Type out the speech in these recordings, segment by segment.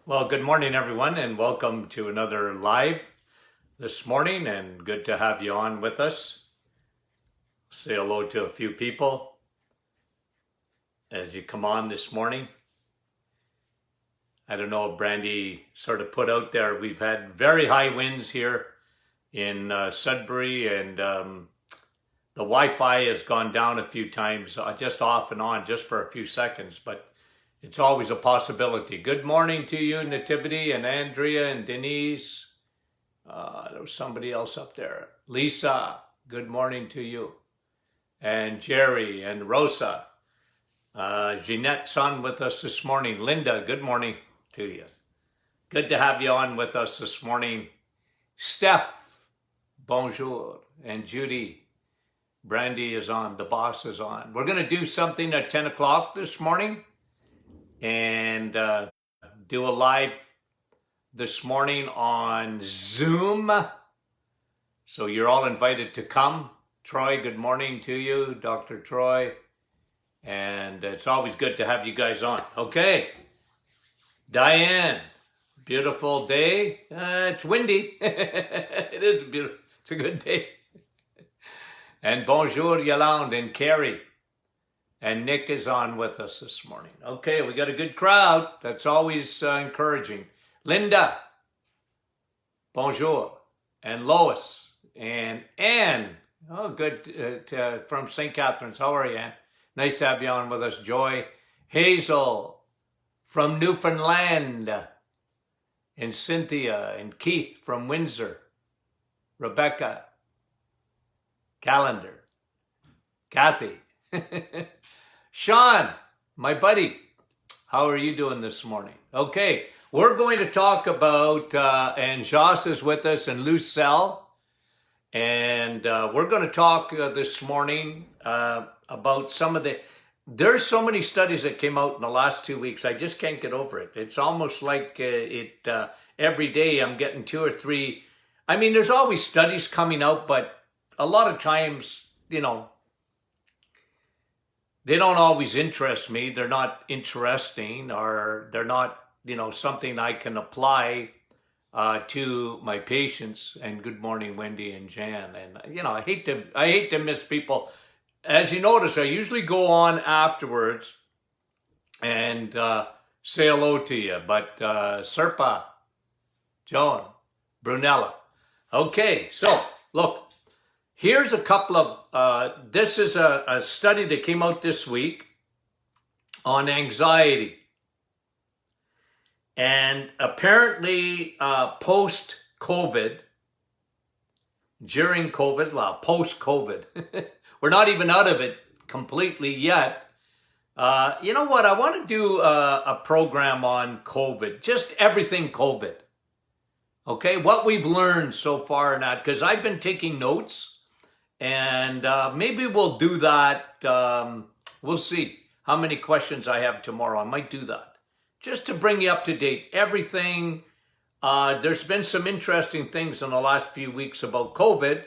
Well, good morning, everyone, and welcome to another live this morning, and good to have you on with us. Say hello to a few people as you come on this morning. I don't know if Brandy sort of put out there, we've had very high winds here in Sudbury, and the Wi-Fi has gone down a few times, just off and on, just for a few seconds, but it's always a possibility. Good morning to you, Nativity and Andrea and Denise. There was somebody else up there. Lisa, good morning to you. And Jerry and Rosa. Jeanette's on with us this morning. Linda, good morning to you. Good to have you on with us this morning. Steph, bonjour. And Judy, Brandy is on. The boss is on. We're going to do something at 10 o'clock this morning. And do a live this morning on Zoom. So you're all invited to come. Troy, good morning to you, Dr. Troy. And it's always good to have you guys on. Okay. Diane, beautiful day. It's windy. It is beautiful. It's a good day. And bonjour, Yolande and Carrie. And Nick is on with us this morning. Okay, we got a good crowd. That's always encouraging. Linda, bonjour. And Lois and Anne. Oh, good from St. Catharines. How are you, Anne? Nice to have you on with us. Joy. Hazel from Newfoundland. And Cynthia and Keith from Windsor. Rebecca. Calendar. Kathy. Sean, my buddy, how are you doing this morning? Okay, we're going to talk about, and Joss is with us, and Lucelle, and we're going to talk this morning about some of there's so many studies that came out in the last 2 weeks, I just can't get over it. It's almost like every day I'm getting 2 or 3, I mean, there's always studies coming out, but a lot of times, you know, they don't always interest me. They're not interesting, or they're not, you know, something I can apply to my patients. And good morning, Wendy and Jan. And you know, I hate to miss people. As you notice, I usually go on afterwards and say hello to you. But Serpa, Joan, Brunella. Okay, so look. Here's a couple of, this is a study that came out this week on anxiety. And apparently post-COVID, during COVID, well, post-COVID, we're not even out of it completely yet. You know what? I want to do a program on COVID, just everything COVID. Okay, what we've learned so far in that, because I've been taking notes. And maybe we'll do that. We'll see how many questions I have tomorrow. I might do that just to bring you up to date. Everything. There's been some interesting things in the last few weeks about COVID.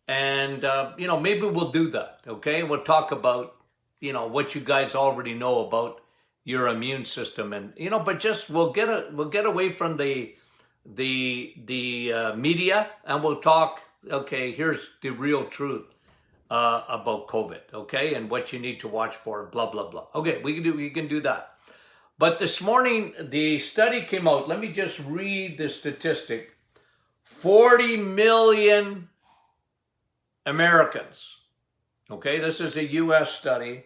And, you know, maybe we'll do that. Okay. We'll talk about, you know, what you guys already know about your immune system. And, you know, but just we'll get away from the media, and we'll talk. Okay, here's the real truth about COVID, okay, and what you need to watch for, blah, blah, blah. Okay, we can do that. But this morning, the study came out. Let me just read the statistic. 40 million Americans, okay, this is a U.S. study.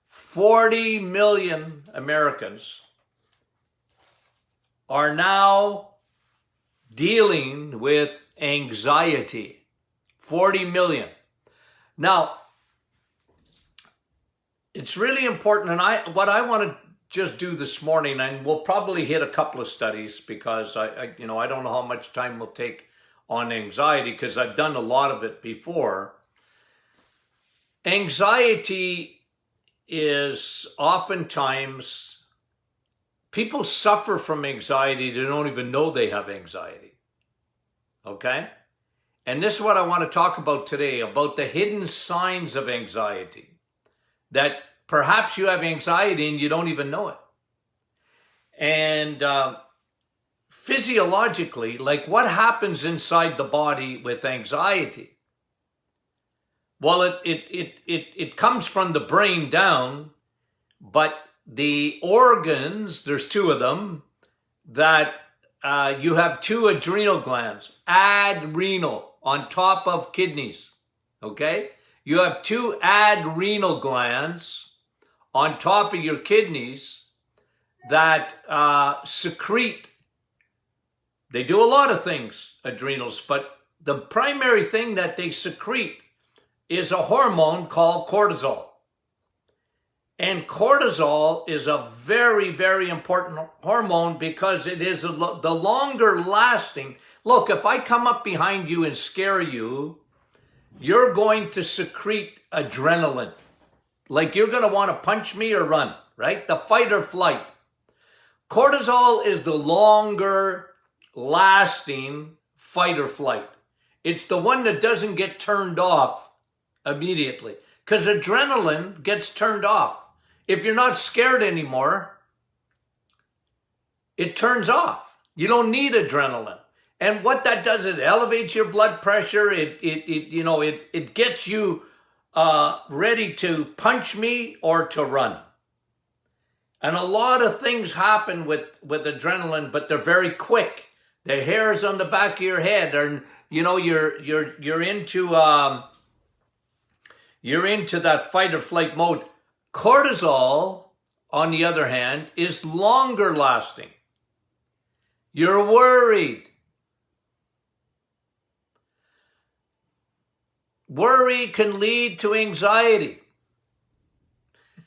40 million Americans are now dealing with anxiety. 40 million. Now, it's really important, and what I want to just do this morning, and we'll probably hit a couple of studies, because I don't know how much time we'll take on anxiety, because I've done a lot of it before. Anxiety is oftentimes, people suffer from anxiety. They don't even know they have anxiety. Okay? And this is what I want to talk about today, about the hidden signs of anxiety. That perhaps you have anxiety and you don't even know it. And physiologically, like what happens inside the body with anxiety? Well, it comes from the brain down, but the organs, there's two of them, that you have two adrenal glands, adrenal, on top of kidneys, okay? You have two adrenal glands on top of your kidneys that secrete. They do a lot of things, adrenals, but the primary thing that they secrete is a hormone called cortisol. And cortisol is a very, very important hormone because it is the longer lasting. Look, if I come up behind you and scare you, you're going to secrete adrenaline. Like you're going to want to punch me or run, right? The fight or flight. Cortisol is the longer lasting fight or flight. It's the one that doesn't get turned off immediately because adrenaline gets turned off. If you're not scared anymore, it turns off. You don't need adrenaline. And what that does, it elevates your blood pressure. It gets you ready to punch me or to run. And a lot of things happen with adrenaline, but they're very quick. The hairs on the back of your head are, you're into that fight or flight mode. Cortisol, on the other hand, is longer lasting. You're worried. Worry can lead to anxiety.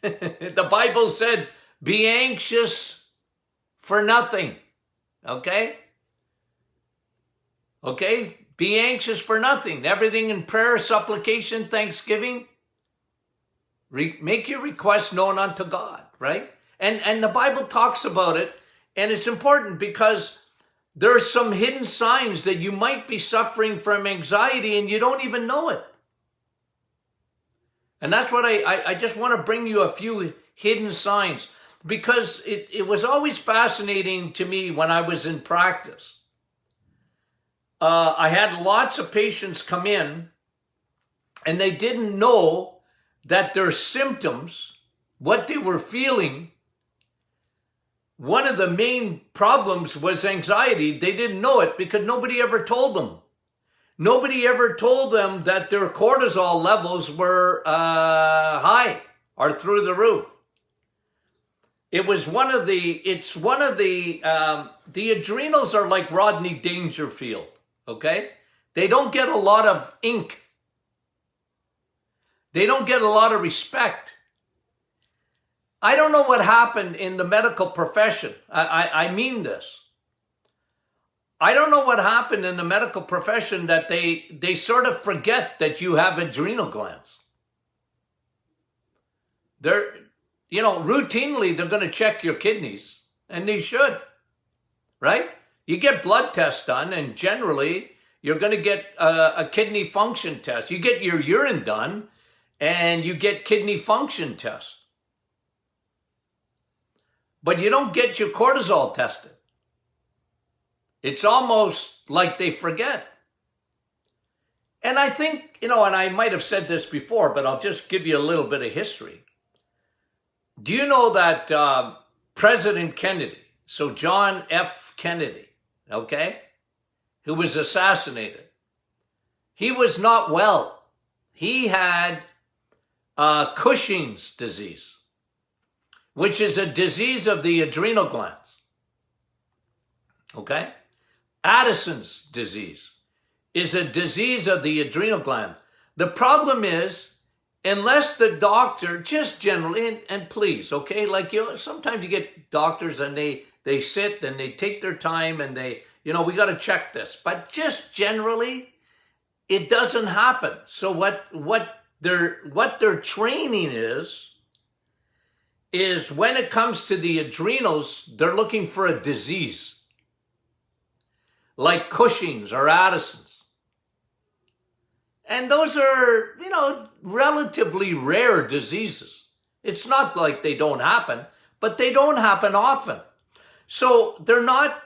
The Bible said, be anxious for nothing. Okay? Okay? Be anxious for nothing. Everything in prayer, supplication, thanksgiving. Make your requests known unto God, right? And the Bible talks about it, and it's important because there are some hidden signs that you might be suffering from anxiety and you don't even know it. And that's what I just want to bring you a few hidden signs, because it was always fascinating to me when I was in practice. I had lots of patients come in and they didn't know that their symptoms, what they were feeling, one of the main problems was anxiety. They didn't know it because nobody ever told them. Nobody ever told them that their cortisol levels were high or through the roof. The adrenals are like Rodney Dangerfield, okay? They don't get a lot of ink. They don't get a lot of respect. I don't know what happened in the medical profession. I mean this. I don't know what happened in the medical profession that they sort of forget that you have adrenal glands. Routinely they're going to check your kidneys, and they should, right? You get blood tests done, and generally you're going to get a kidney function test. You get your urine done, and you get kidney function test. But you don't get your cortisol tested. It's almost like they forget. And I think, and I might have said this before, but I'll just give you a little bit of history. Do you know that President Kennedy, so John F. Kennedy, okay, who was assassinated, he was not well. He had Cushing's disease, which is a disease of the adrenal glands. Okay? Addison's disease is a disease of the adrenal glands. The problem is, unless the doctor, just generally, and please, okay, like sometimes you get doctors and they sit and they take their time and they, we got to check this. But just generally, it doesn't happen. So what their training is when it comes to the adrenals, they're looking for a disease like Cushing's or Addison's. And those are, relatively rare diseases. It's not like they don't happen, but they don't happen often. So they're not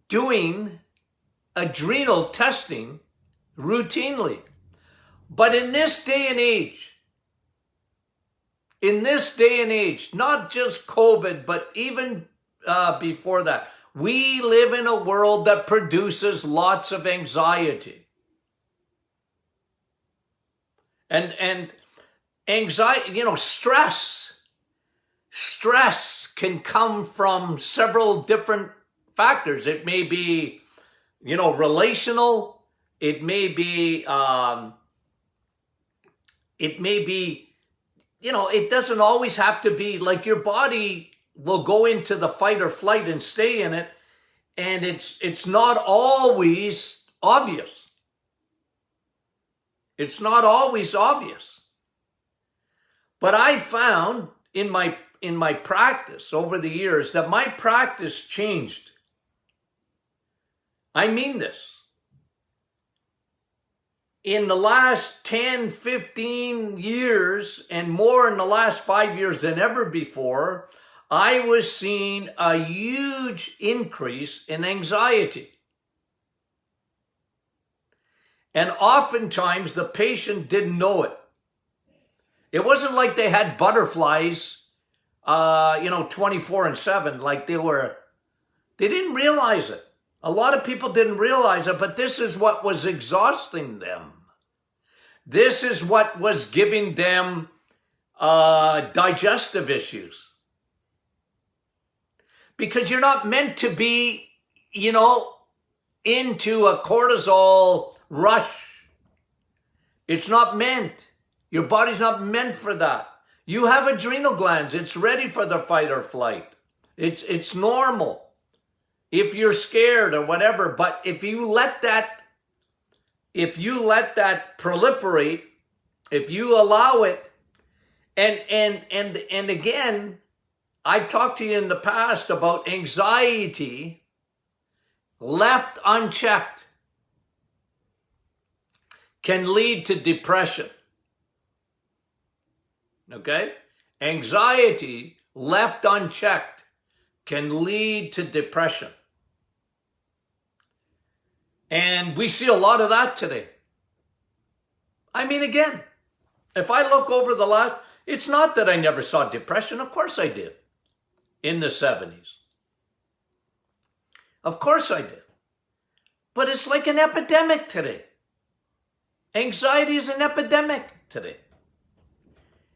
doing adrenal testing routinely. But in this day and age, not just COVID, but even before that, we live in a world that produces lots of anxiety. And anxiety, stress can come from several different factors. It may be, relational. It may be, it doesn't always have to be like your body will go into the fight or flight and stay in it. And it's not always obvious. It's not always obvious. But I found in my practice over the years that my practice changed. I mean this. In the last 10, 15 years and more in the last 5 years than ever before, I was seeing a huge increase in anxiety. And oftentimes the patient didn't know it. It wasn't like they had butterflies, 24/7, like they didn't realize it. A lot of people didn't realize it, but this is what was exhausting them. This is what was giving them digestive issues. Because you're not meant to be, into a cortisol rush. It's not meant. Your body's not meant for that. You have adrenal glands. It's ready for the fight or flight. It's normal if you're scared or whatever. But if you let that proliferate, if you allow it, and again, I've talked to you in the past about anxiety left unchecked can lead to depression. Okay? Anxiety left unchecked can lead to depression. And we see a lot of that today. I mean, again, if I look over the last, it's not that I never saw depression. Of course I did in the 70s. Of course I did. But it's like an epidemic today. Anxiety is an epidemic today.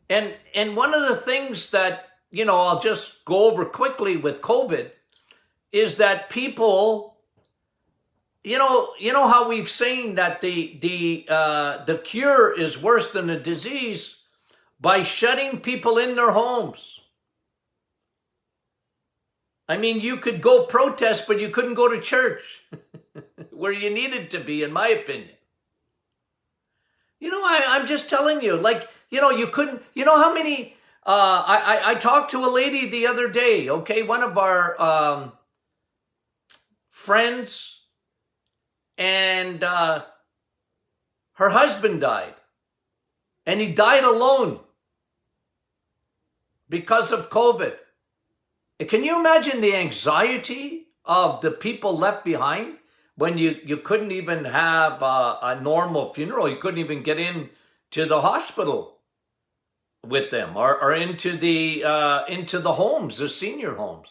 And one of the things that, I'll just go over quickly with COVID is that people, how we've seen that the cure is worse than the disease by shutting people in their homes. I mean, you could go protest, but you couldn't go to church where you needed to be, in my opinion. I'm just telling you, you couldn't, how many, I talked to a lady the other day, okay, one of our friends, and her husband died, and he died alone because of COVID. And can you imagine the anxiety of the people left behind when you couldn't even have a normal funeral? You couldn't even get in to the hospital with them or into the homes, the senior homes.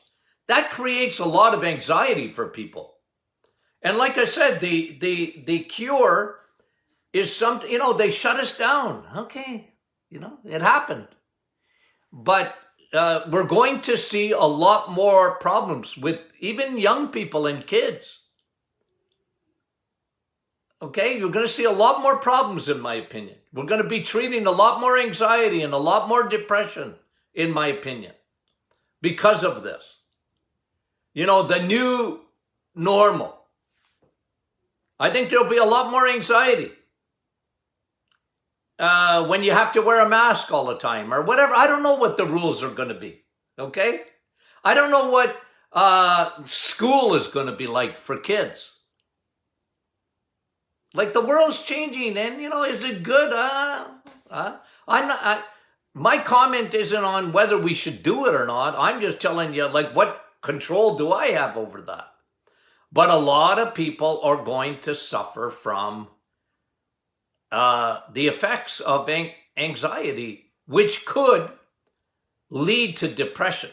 That creates a lot of anxiety for people. And like I said, the cure is something, they shut us down. Okay, it happened. But we're going to see a lot more problems with even young people and kids. Okay, you're going to see a lot more problems, in my opinion. We're going to be treating a lot more anxiety and a lot more depression, in my opinion, because of this. The new normal. I think there'll be a lot more anxiety when you have to wear a mask all the time or whatever. I don't know what the rules are going to be, okay? I don't know what school is going to be like for kids. Like, the world's changing, and, is it good? My comment isn't on whether we should do it or not. I'm just telling you, what control do I have over that? But a lot of people are going to suffer from the effects of anxiety, which could lead to depression.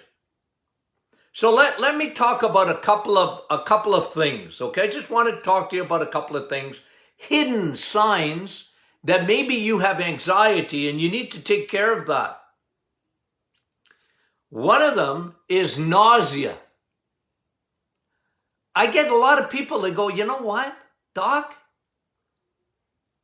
So let me talk about a couple of things, okay? I just want to talk to you about a couple of things, hidden signs that maybe you have anxiety and you need to take care of that. One of them is nausea. I get a lot of people that go, you know what, Doc?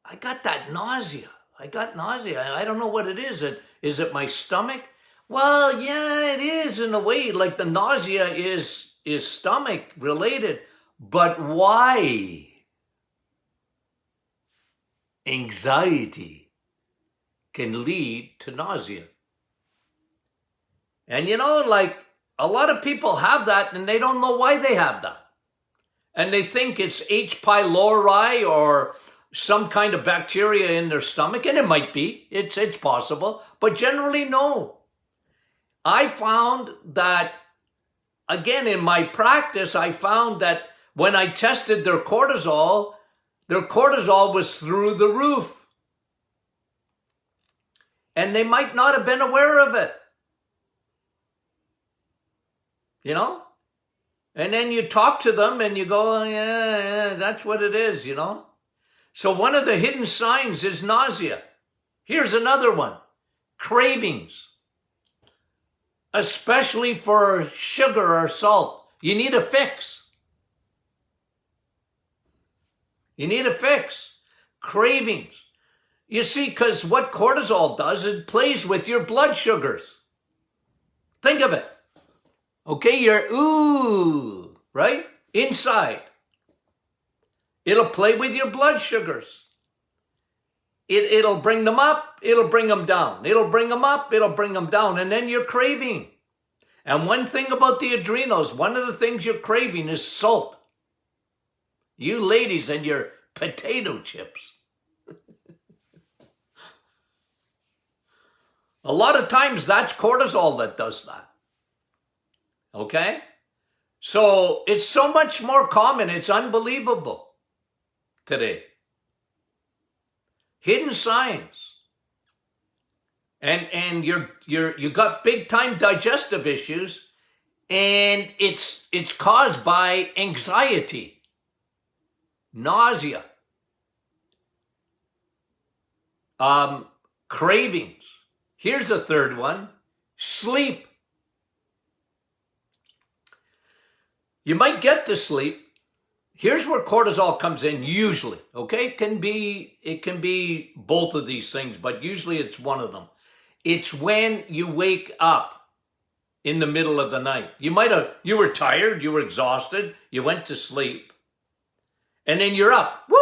I got that nausea. I got nausea. I don't know what it is. Is it my stomach? Well, yeah, it is in a way. Like the nausea is stomach related. But why? Anxiety can lead to nausea. And you know, like a lot of people have that and they don't know why they have that. And they think it's H. pylori or some kind of bacteria in their stomach, and it might be. It's possible, but generally no. I found that, again, in my practice, I found that when I tested their cortisol was through the roof. And they might not have been aware of it. You know? And then you talk to them and you go, oh, yeah, that's what it is, you know? So one of the hidden signs is nausea. Here's another one, cravings. Especially for sugar or salt. You need a fix. You need a fix. Cravings. You see, because what cortisol does, it plays with your blood sugars. Think of it. Okay, you're, right? Inside. It'll play with your blood sugars. It'll bring them up, it'll bring them down. It'll bring them up, it'll bring them down. And then you're craving. And one thing about the adrenals, one of the things you're craving is salt. You ladies and your potato chips. A lot of times that's cortisol that does that. Okay? So it's so much more common, it's unbelievable today. Hidden signs. And you got big time digestive issues, and it's caused by anxiety, nausea, cravings. Here's a third one, sleep. You might get to sleep. Here's where cortisol comes in usually, okay? It can be both of these things, but usually it's one of them. It's when you wake up in the middle of the night. You were tired, you were exhausted, you went to sleep, and then you're up, whoop!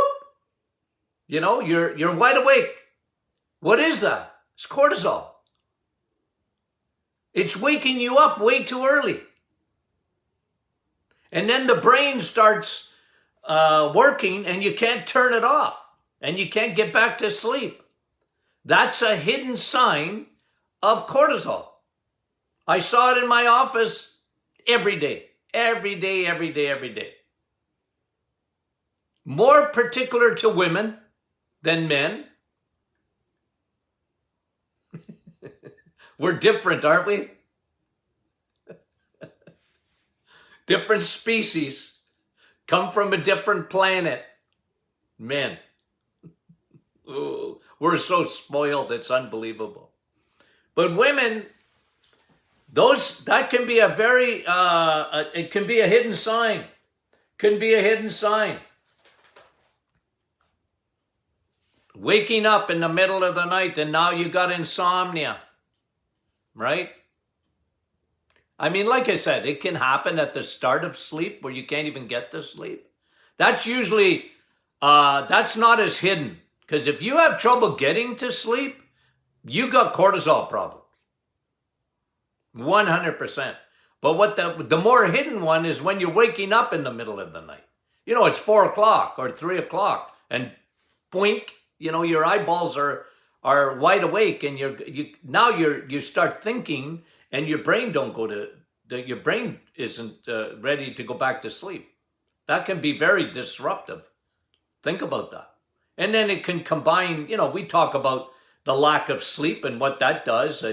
You know, you're wide awake. What is that? It's cortisol. It's waking you up way too early. And then the brain starts working and you can't turn it off and you can't get back to sleep. That's a hidden sign of cortisol. I saw it in my office every day. More particular to women than men. We're different, aren't we? Different species. Come from a different planet. Men. Ooh, we're so spoiled, it's unbelievable. But women, that can be a very, it can be a hidden sign. Can be a hidden sign. Waking up in the middle of the night and now you got insomnia, right? I mean, like I said, it can happen at the start of sleep where you can't even get to sleep. That's usually, that's not as hidden. Because if you have trouble getting to sleep, you got cortisol problems. 100%. But what the more hidden one is when you're waking up in the middle of the night. You know, it's 4 o'clock or 3 o'clock and boink, you know, your eyeballs are wide awake and you start thinking and your brain your brain isn't ready to go back to sleep. That can be very disruptive. Think about that. And then it can combine, we talk about the lack of sleep and what that does.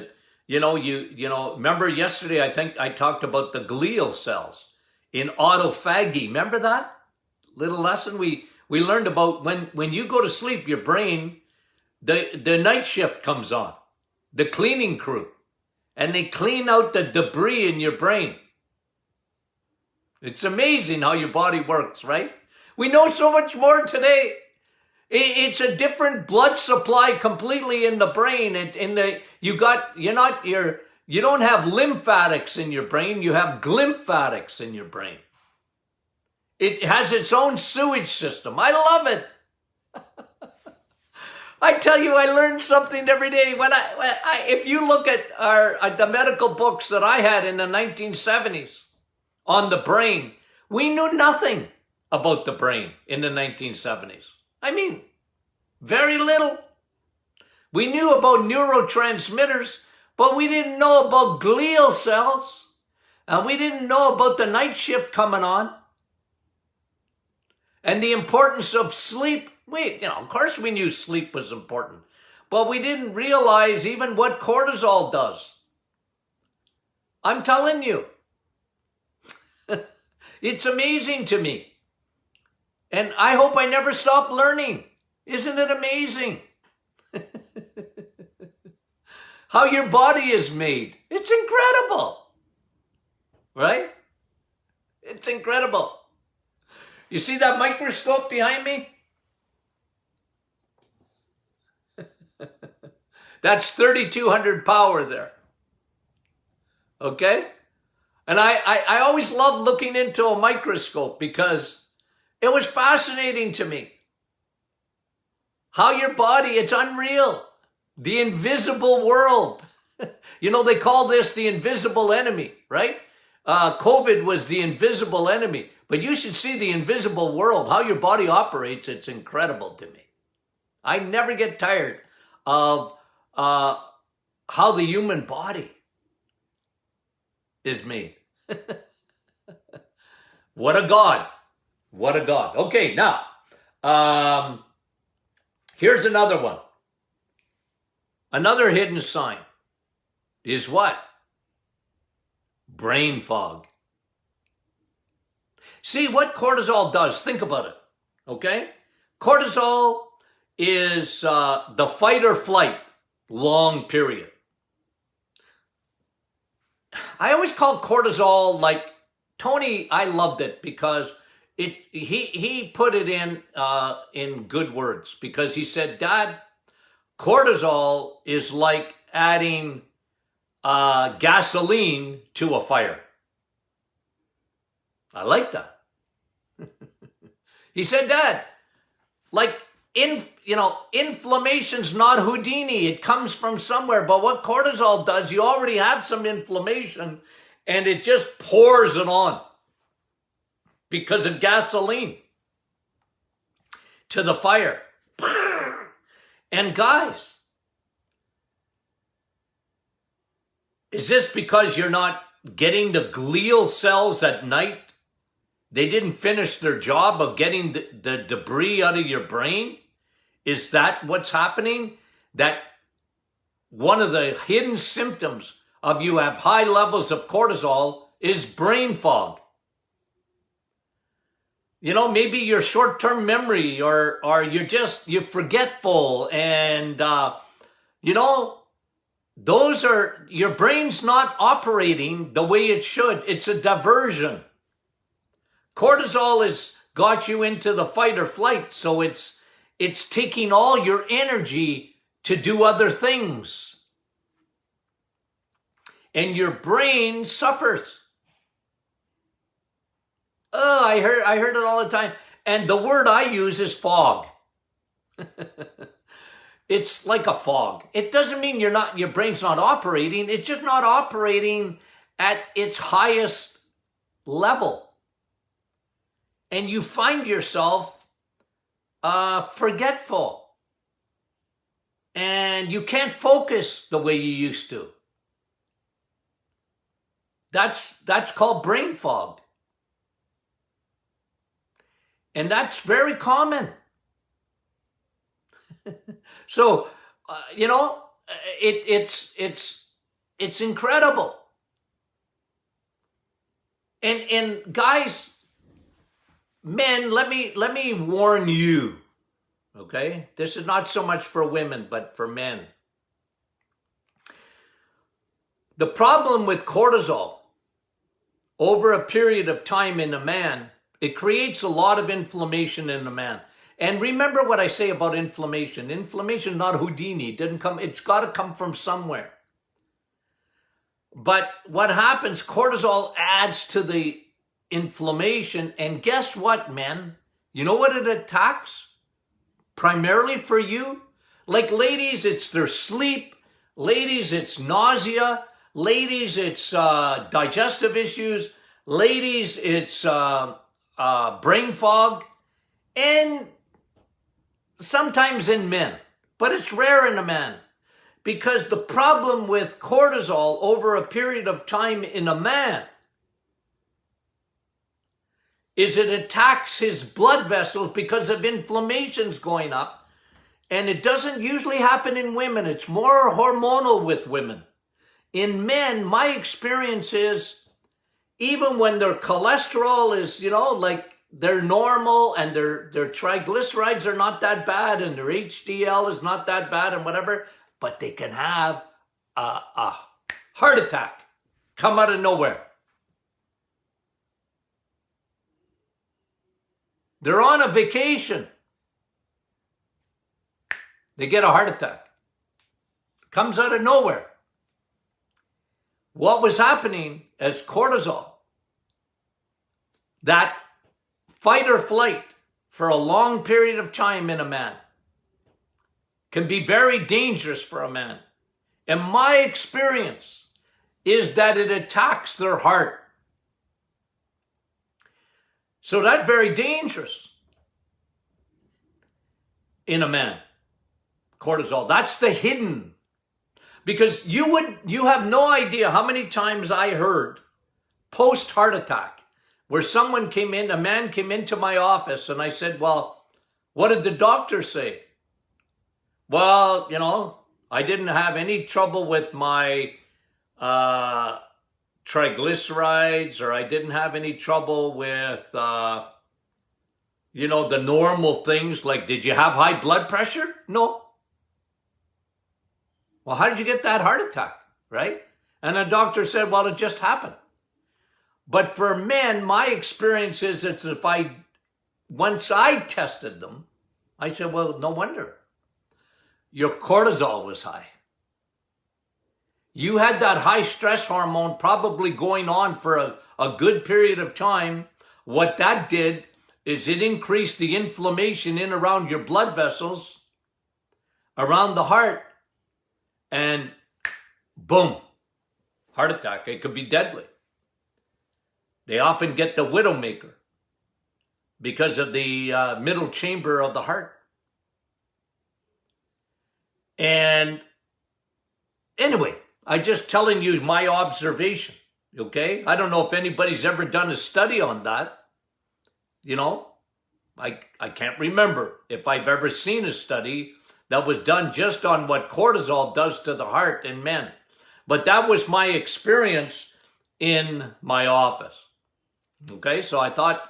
Remember yesterday, I think I talked about the glial cells in autophagy. Remember that little lesson we learned about when you go to sleep, your brain, the night shift comes on, the cleaning crew, and they clean out the debris in your brain. It's amazing how your body works, right? We know so much more today. It's a different blood supply completely in the brain. You don't have lymphatics in your brain. You have glymphatics in your brain. It has its own sewage system. I love it. I tell you, I learn something every day. If you look at the medical books that I had in the 1970s on the brain, we knew nothing about the brain in the 1970s. I mean, very little. We knew about neurotransmitters, but we didn't know about glial cells, and we didn't know about the night shift coming on, and the importance of sleep. Of course we knew sleep was important, but we didn't realize even what cortisol does. I'm telling you, it's amazing to me. And I hope I never stop learning. Isn't it amazing? How your body is made. It's incredible. Right? It's incredible. You see that microscope behind me? That's 3,200 power there. Okay? And I always love looking into a microscope because it was fascinating to me. How your body, it's unreal. The invisible world. They call this the invisible enemy, right? COVID was the invisible enemy. But you should see the invisible world, how your body operates. It's incredible to me. I never get tired of how the human body is made. What a God. What a God. Okay, now, here's another one. Another hidden sign is what? Brain fog. See what cortisol does. Think about it, okay? Cortisol is the fight or flight long period. I always call cortisol like Tony. I loved it because he put it in good words, because he said, Dad, cortisol is like adding gasoline to a fire. I like that. He said, Dad, like inflammation's not Houdini. It comes from somewhere. But what cortisol does, you already have some inflammation and it just pours it on because of gasoline to the fire. And guys, is this because you're not getting the glial cells at night? They didn't finish their job of getting the debris out of your brain? Is that what's happening? That one of the hidden symptoms of you have high levels of cortisol is brain fog. Maybe your short-term memory or you're forgetful, and those are, your brain's not operating the way it should. It's a diversion. Cortisol has got you into the fight or flight, so it's taking all your energy to do other things. And your brain suffers. Oh, I heard it all the time. And the word I use is fog. It's like a fog. It doesn't mean your brain's not operating. It's just not operating at its highest level. And you find yourself forgetful. And you can't focus the way you used to. That's called brain fog. And that's very common. So, it's incredible. And guys, men, let me warn you, okay? This is not so much for women, but for men. The problem with cortisol over a period of time in a man, it creates a lot of inflammation in a man. And remember what I say about inflammation. Inflammation, not Houdini, it's got to come from somewhere. But what happens, cortisol adds to the inflammation. And guess what, men? You know what it attacks? Primarily for you? Like ladies, it's their sleep. Ladies, it's nausea. Ladies, it's digestive issues. Ladies, it's brain fog. And sometimes in men, but it's rare in a man, because the problem with cortisol over a period of time in a man is it attacks his blood vessels because of inflammations going up, and it doesn't usually happen in women. It's more hormonal with women. In men, my experience is even when their cholesterol is, like they're normal and their triglycerides are not that bad and their HDL is not that bad and whatever, but they can have a heart attack come out of nowhere. They're on a vacation. They get a heart attack. Comes out of nowhere. What was happening as cortisol, that fight or flight for a long period of time in a man, can be very dangerous for a man. And my experience is that it attacks their heart. So that's very dangerous in a man. Cortisol, that's the hidden. Because you have no idea how many times I heard post heart attack where someone came in, a man came into my office, and I said, well, what did the doctor say? Well, I didn't have any trouble with my triglycerides, or I didn't have any trouble with, the normal things like, did you have high blood pressure? No. Well, how did you get that heart attack, right? And the doctor said, well, it just happened. But for men, my experience is that once I tested them, I said, well, no wonder. Your cortisol was high. You had that high stress hormone probably going on for a good period of time. What that did is it increased the inflammation in around your blood vessels, around the heart, and boom, heart attack. It could be deadly. They often get the widowmaker because of the middle chamber of the heart. And anyway, I'm just telling you my observation, okay? I don't know if anybody's ever done a study on that. I can't remember if I've ever seen a study that was done just on what cortisol does to the heart in men. But that was my experience in my office. Okay, so I thought,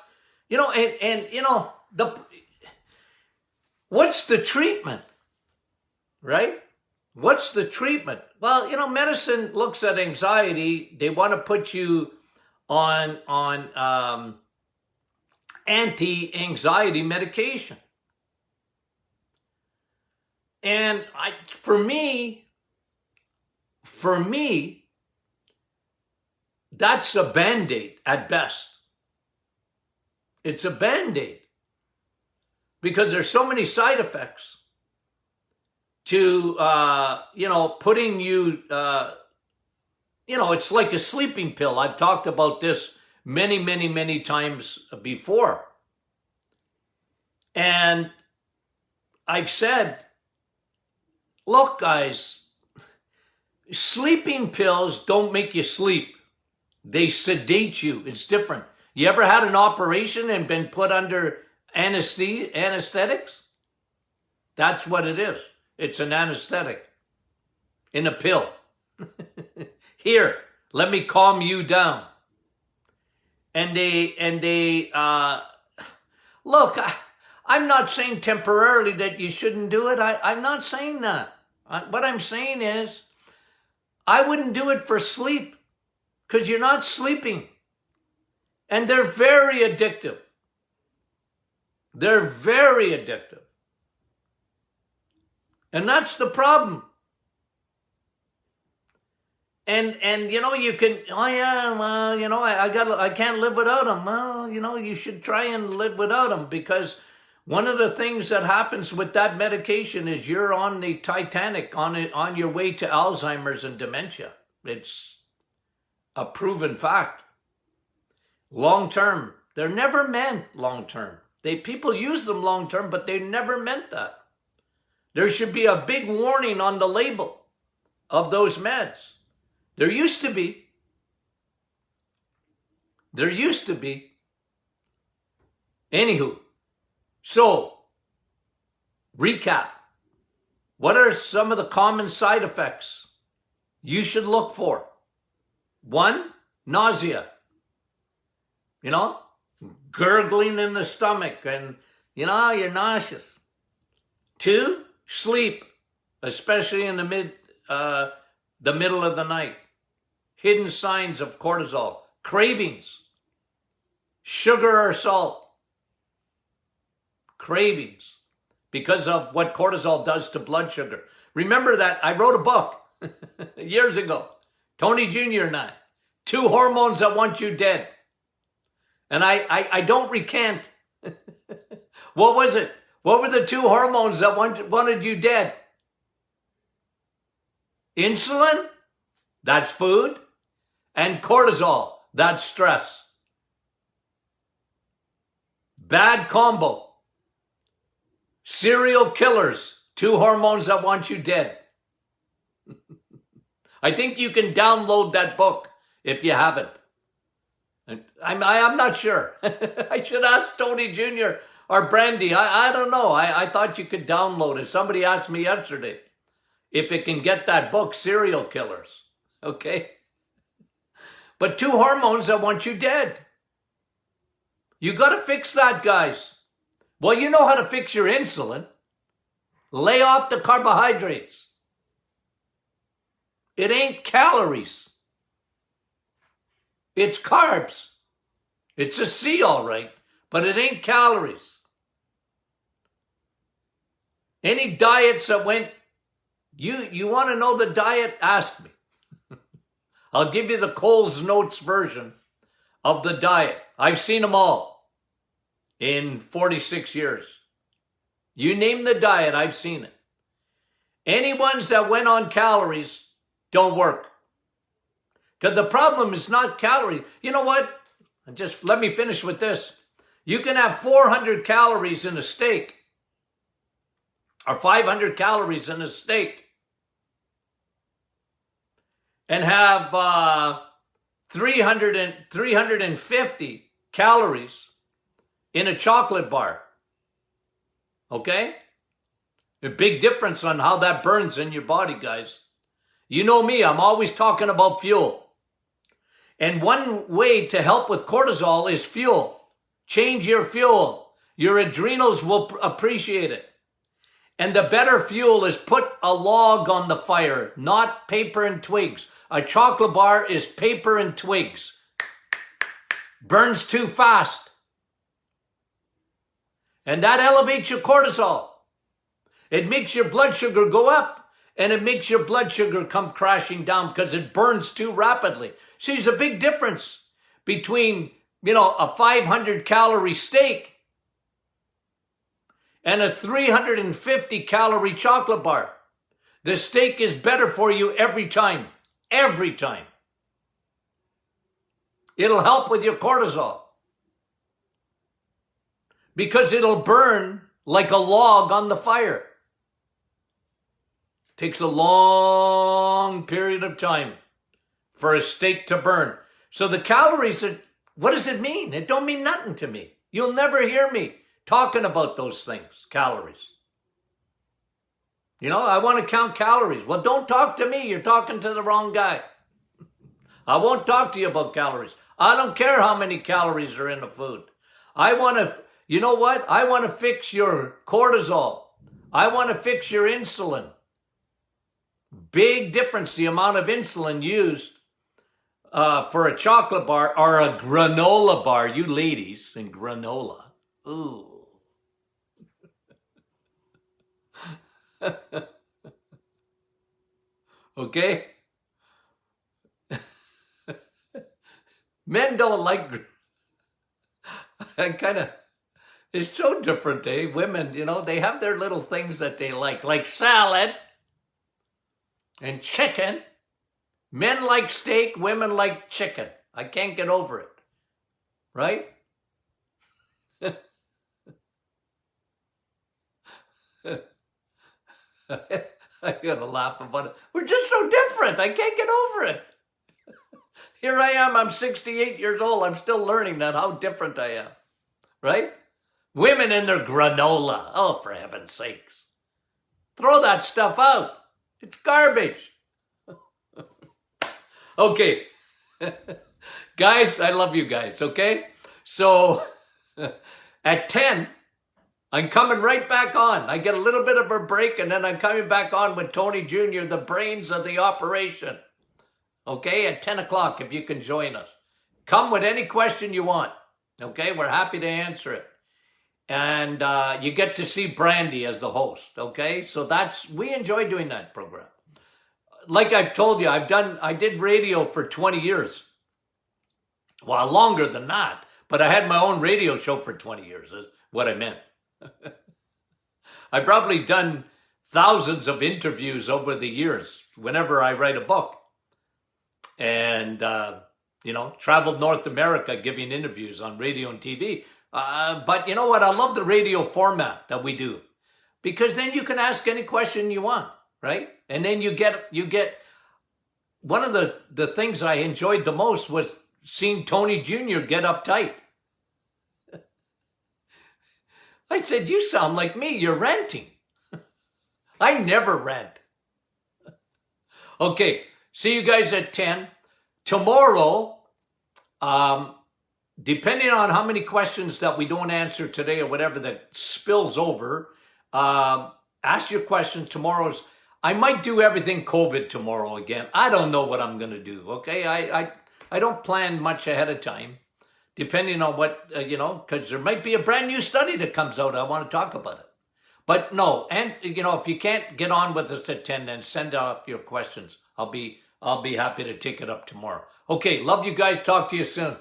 what's the treatment, right? What's the treatment? Well, medicine looks at anxiety. They want to put you on anti-anxiety medication. And for me, that's a Band-Aid at best. It's a Band-Aid because there's so many side effects to, putting you, it's like a sleeping pill. I've talked about this many, many, many times before. And I've said, look, guys, sleeping pills don't make you sleep. They sedate you. It's different. You ever had an operation and been put under anesthetics? That's what it is. It's an anesthetic in a pill. Here, let me calm you down. And they look, I'm not saying temporarily that you shouldn't do it. I'm not saying that. What I'm saying is, I wouldn't do it for sleep because you're not sleeping. And they're very addictive. They're very addictive. And that's the problem. And you know, you can, oh yeah, well, you know, I can't live without them. Well, you know, you should try and live without them, because one of the things that happens with that medication is you're on the Titanic, on your way to Alzheimer's and dementia. It's a proven fact. Long term, they're never meant long term. People use them long term, but they never meant that. There should be a big warning on the label of those meds. There used to be. There used to be. Anywho, so, recap. What are some of the common side effects you should look for? 1, nausea. You know, gurgling in the stomach and, you know, you're nauseous. 2, sleep, especially in the middle of the night. Hidden signs of cortisol. Cravings. Sugar or salt. Cravings. Because of what cortisol does to blood sugar. Remember that I wrote a book years ago. Tony Jr. and I. 2 hormones that want you dead. And I don't recant. What was it? What were the 2 hormones that wanted you dead? Insulin, that's food, and cortisol, that's stress. Bad combo. Serial killers, 2 hormones that want you dead. I think you can download that book if you haven't. I'm not sure. I should ask Tony Jr. or Brandy. I don't know. I thought you could download it. Somebody asked me yesterday if it can get that book, Serial Killers. Okay? But 2 hormones that want you dead. You got to fix that, guys. Well, you know how to fix your insulin. Lay off the carbohydrates. It ain't calories. It's carbs. It's a C, all right, but it ain't calories. Any diets that went, you want to know the diet? Ask me. I'll give you the Coles Notes version of the diet. I've seen them all in 46 years. You name the diet, I've seen it. Any ones that went on calories don't work. Because the problem is not calories. You know what? Just let me finish with this. You can have 400 calories in a steak or 500 calories in a steak and have 350 calories in a chocolate bar. Okay? A big difference on how that burns in your body, guys. You know me, I'm always talking about fuel. And one way to help with cortisol is fuel. Change your fuel. Your adrenals will appreciate it. And the better fuel is put a log on the fire, not paper and twigs. A chocolate bar is paper and twigs. Burns too fast. And that elevates your cortisol. It makes your blood sugar go up. And it makes your blood sugar come crashing down because it burns too rapidly. See, there's a big difference between, a 500 calorie steak and a 350 calorie chocolate bar. The steak is better for you every time. Every time. It'll help with your cortisol. Because it'll burn like a log on the fire. Takes a long period of time for a steak to burn. So the calories, what does it mean? It don't mean nothing to me. You'll never hear me talking about those things, calories. You know, I want to count calories. Well, don't talk to me. You're talking to the wrong guy. I won't talk to you about calories. I don't care how many calories are in the food. I want to, you know what? I want to fix your cortisol. I want to fix your insulin. Big difference, the amount of insulin used for a chocolate bar or a granola bar. You ladies in granola. Ooh. Okay? Men don't like, it's so different, eh? Women, you know, they have their little things that they like salad and chicken. Men like steak, women like chicken. I can't get over it, right? I gotta laugh about it. We're just so different. I can't get over it. Here I am, I'm 68 years old. I'm still learning that how different I am, right? Women and their granola. Oh, for heaven's sakes. Throw that stuff out. It's garbage. Okay. Guys, I love you guys, okay? So at 10, I'm coming right back on. I get a little bit of a break, and then I'm coming back on with Tony Jr., the brains of the operation. Okay, at 10 o'clock, if you can join us. Come with any question you want. Okay, we're happy to answer it. And you get to see Brandy as the host. Okay, so we enjoy doing that program. Like I've told you, I did radio for 20 years. Well, longer than that. But I had my own radio show for 20 years, is what I meant. I've probably done thousands of interviews over the years whenever I write a book. And, you know, traveled North America giving interviews on radio and TV. But you know what? I love the radio format that we do. Because then you can ask any question you want, right? And then you get one of the things I enjoyed the most was seeing Tony Jr. get uptight. I said, you sound like me. You're ranting. I never rant. Okay. See you guys at 10. Tomorrow, depending on how many questions that we don't answer today or whatever that spills over, ask your questions. I might do everything COVID tomorrow again. I don't know what I'm going to do, okay? I don't plan much ahead of time, depending on what, you know, because there might be a brand new study that comes out. I want to talk about it. But no, and, you know, if you can't get on with us at 10, then send out your questions. I'll be happy to take it up tomorrow. Okay, love you guys. Talk to you soon.